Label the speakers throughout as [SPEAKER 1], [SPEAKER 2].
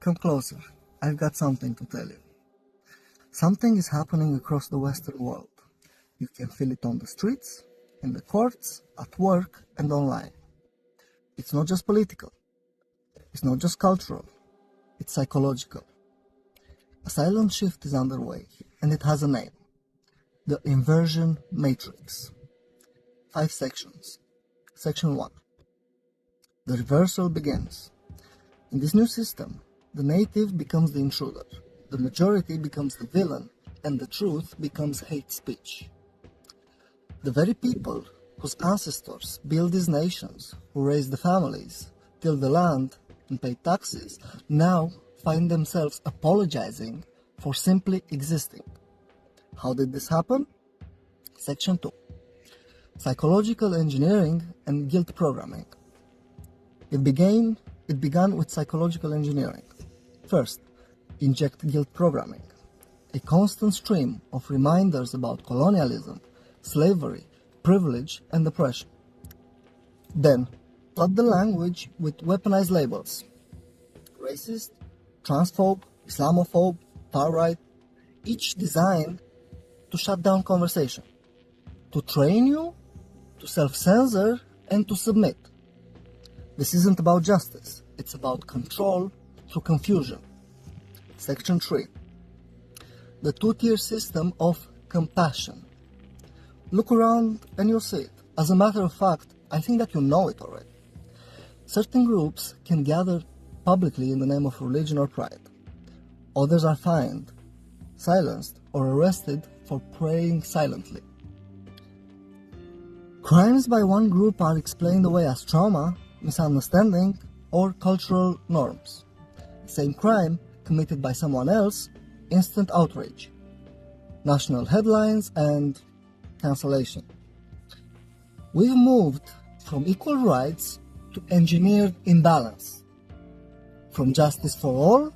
[SPEAKER 1] Come closer. I've got something to tell you. Something is happening across the Western world. You can feel it on the streets, in the courts, at work, and online. It's not just political. It's not just cultural. It's psychological. A silent shift is underway, and it has a name. The inversion matrix. 5 sections. Section 1. The reversal begins. In this new system, the native becomes the intruder, the majority becomes the villain, and the truth becomes hate speech. The very people whose ancestors built these nations, who raised the families, tilled the land, and paid taxes, now find themselves apologizing for simply existing. How did this happen? Section 2. Psychological engineering and guilt programming. It began with psychological engineering. First, inject guilt programming, a constant stream of reminders about colonialism, slavery, privilege, and oppression. Then, flood the language with weaponized labels: racist, transphobe, Islamophobe, far-right, each designed to shut down conversation, to train you, to self-censor, and to submit. This isn't about justice, it's about control through confusion. Section 3. The two-tier system of compassion. Look around and you'll see it. As a matter of fact, I think that you know it already. Certain groups can gather publicly in the name of religion or pride. Others are fined, silenced, or arrested for praying silently. Crimes by one group are explained away as trauma, misunderstanding, or cultural norms. Same crime committed by someone else, instant outrage, national headlines, and cancellation. We've moved from equal rights to engineered imbalance, from justice for all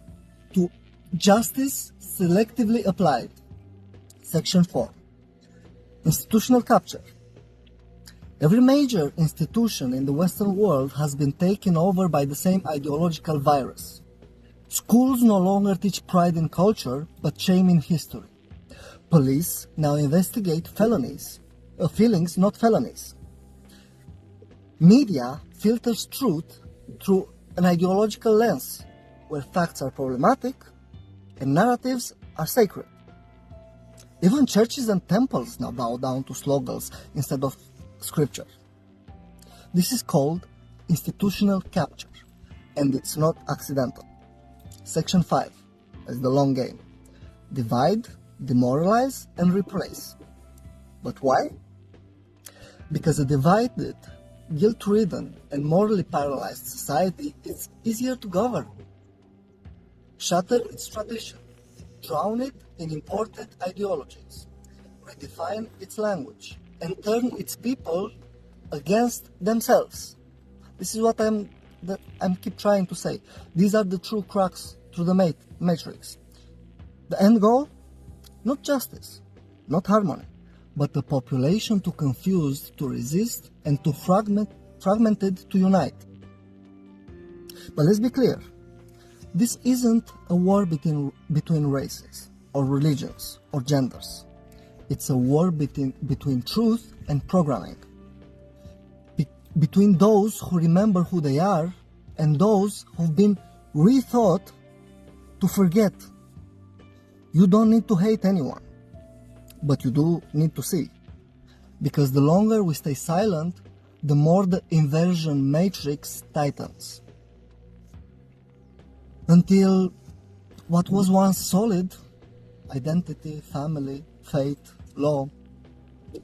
[SPEAKER 1] to justice selectively applied. Section 4. Institutional capture. Every major institution in the Western world has been taken over by the same ideological virus. Schools no longer teach pride in culture, but shame in history. Police now investigate feelings, not felonies. Media filters truth through an ideological lens, where facts are problematic and narratives are sacred. Even churches and temples now bow down to slogans instead of scripture. This is called institutional capture, and it's not accidental. Section 5 is the long game. Divide, demoralize, and replace. But why? Because a divided, guilt-ridden, and morally paralyzed society is easier to govern. Shatter its tradition, drown it in imported ideologies, redefine its language, and turn its people against themselves. This is what I'm keep trying to say. These are the true cracks through the matrix. The end goal? Not justice, not harmony, but a population too confused to resist and too fragmented to unite. But let's be clear. This isn't a war between races, or religions, or genders. It's a war between truth and programming. Between those who remember who they are and those who've been rethought to forget. You don't need to hate anyone, but you do need to see. Because the longer we stay silent, the more the inversion matrix tightens. Until what was once solid, identity, family, faith, law,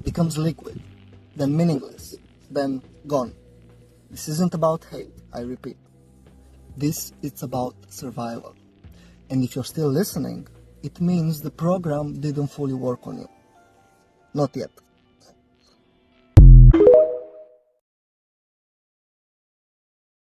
[SPEAKER 1] becomes liquid, then meaningless, then gone. This isn't about hate, I repeat. This is about survival. And if you're still listening, it means the program didn't fully work on you. Not yet.